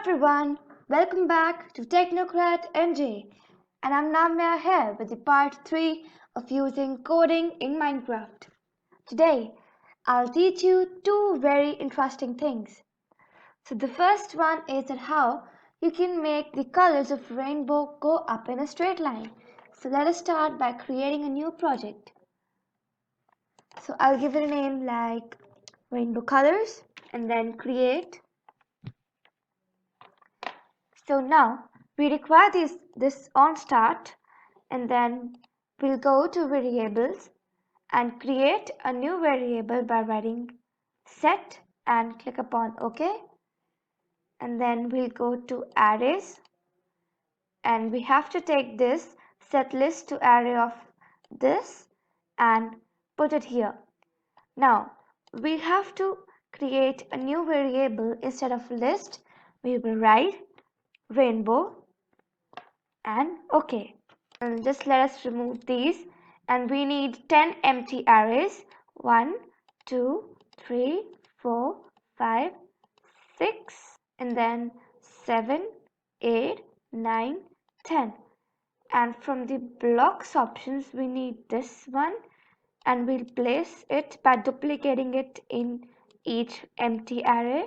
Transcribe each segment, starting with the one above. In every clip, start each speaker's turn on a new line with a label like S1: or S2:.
S1: everyone, welcome back to Technocrat NJ, and I'm Namya here with the part 3 of using coding in Minecraft. Today, I'll teach you two very interesting things. So the first one is that how you can make the colors of rainbow go up in a straight line. So let us start by creating a new project. So I'll give it a name like rainbow colors and then create. So now we require this on start, and then we'll go to variables and create a new variable by writing set and click upon OK. And then we'll go to arrays, and we have to take this set list to array of this and put it here. Now we have to create a new variable. Instead of list, we will write rainbow and OK. And just let us remove these, and we need 10 empty arrays. 1, 2, 3, 4, 5, 6, and then 7, 8, 9, 10. And from the blocks options we need this one, and we'll place it by duplicating it in each empty array.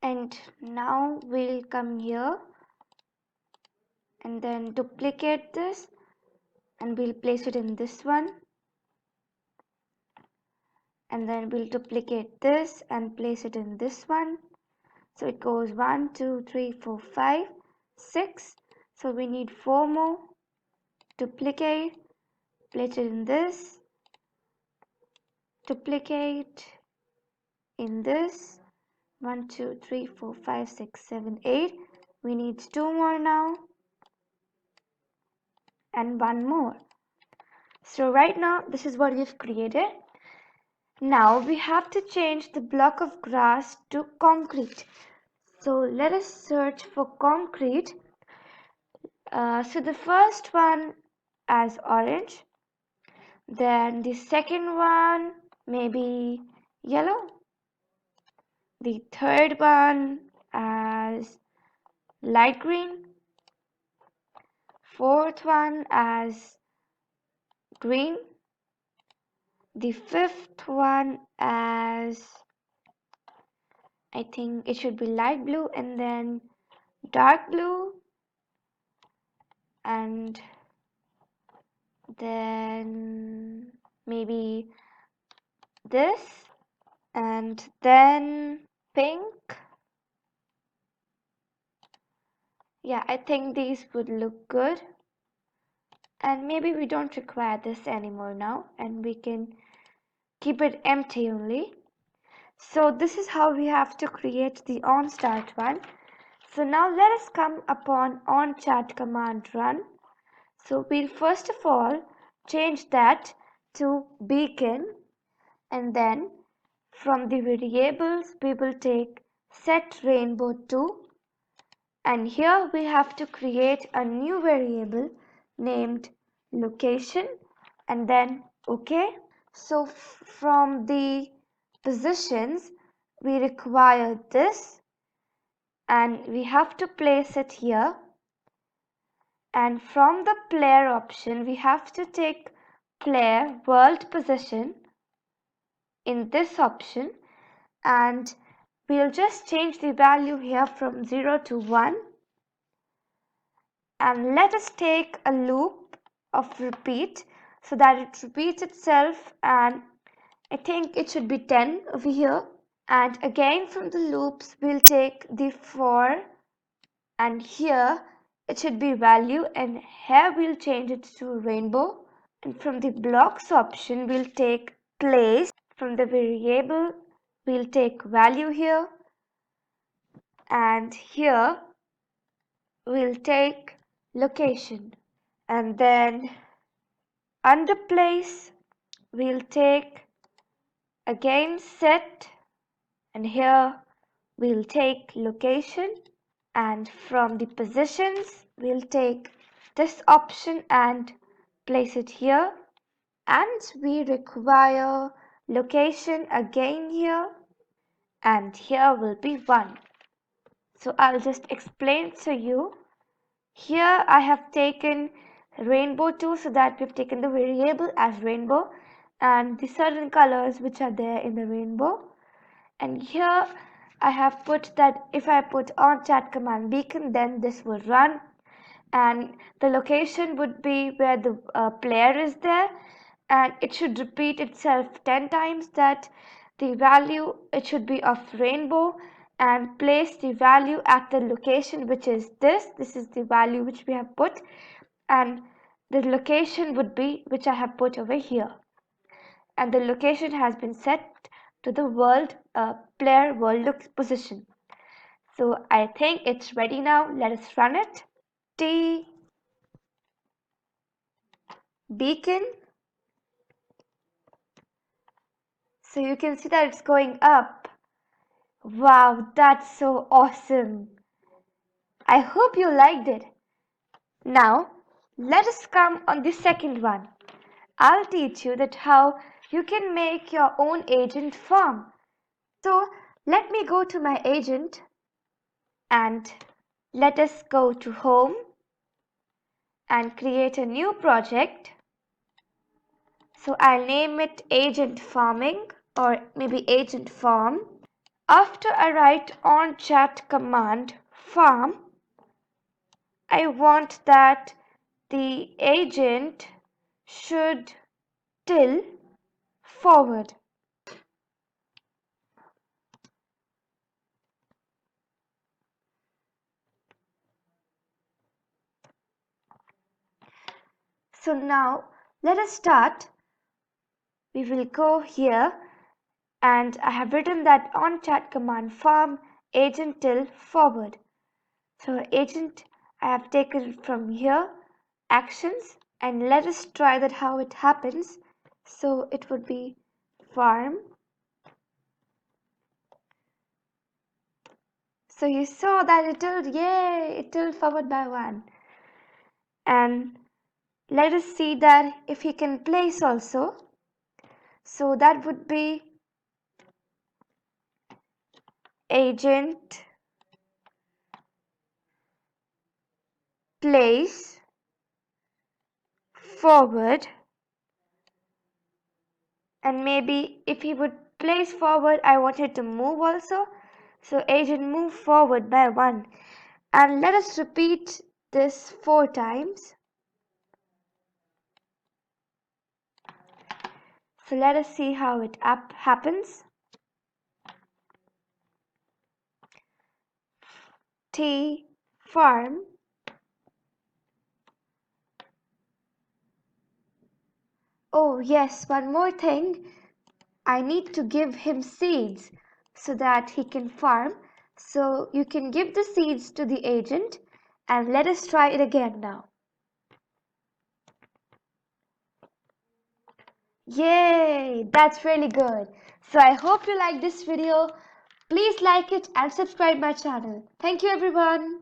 S1: And now we'll come here and then duplicate this, and we'll place it in this one, and then we'll duplicate this and place it in this one. So it goes 1, 2, 3, 4, 5, 6. So we need 4 more. Duplicate, place it in this, duplicate in this. 1, 2, 3, 4, 5, 6, 7, 8. We need 2 more now, and 1 more. So right now this is what we've created. Now we have to change the block of grass to concrete. So let us search for concrete. So the first one as orange, then the second one maybe yellow, the third one as light green, fourth one as green, the fifth one as, I think it should be light blue, and then dark blue, and then maybe this, and then pink. Yeah, I think these would look good, and maybe we don't require this anymore now, and we can keep it empty only. So this is how we have to create the on start one. So now let us come upon on chat command run. So we'll first of all change that to beacon, and then from the variables we will take set rainbow 2, and here we have to create a new variable named location, and then OK. So from the positions we require this, and we have to place it here. And from the player option we have to take player world position in this option, and we'll just change the value here from 0 to 1, and let us take a loop of repeat so that it repeats itself, and I think it should be 10 over here. And again from the loops we'll take the for, and here it should be value, and here we'll change it to rainbow. And from the blocks option, we'll take place. From the variable, we'll take value here, and here we'll take location. And then under place, we'll take again set, and here we'll take location. And from the positions, we'll take this option and place it here. And we require location again here, and here will be 1. So I'll just explain to you. Here I have taken rainbow too, so that we've taken the variable as rainbow and the certain colors which are there in the rainbow. And here I have put that if I put on chat command beacon, then this will run, and the location would be where the player is there, and it should repeat itself 10 times. That the value, it should be of rainbow, and place the value at the location, which is this is the value which we have put, and the location would be which I have put over here, and the location has been set to the world player world look position. So I think it's ready now. Let us run it. T beacon. So you can see that it's going up. Wow, that's so awesome. I hope you liked it. Now, let us come on the second one. I'll teach you that how you can make your own agent farm. So let me go to my agent, and let us go to home and create a new project. So I'll name it agent farming, or maybe agent farm. After I write on chat command farm, I want that the agent should till forward. So now let us start. We will go here, and I have written that on chat command farm agent till forward. So agent I have taken from here actions, and let us try that how it happens. So it would be farm. So you saw that it tilled forward by 1. And let us see that if he can place also. So that would be agent place forward, and maybe if he would place forward, I wanted to move also. So agent move forward by 1, and let us repeat this 4 times. So let us see how it happens. T farm. Oh yes, one more thing. I need to give him seeds so that he can farm. So you can give the seeds to the agent, and let us try it again now. Yay, that's really good. So I hope you like this video. Please like it and subscribe my channel. Thank you everyone.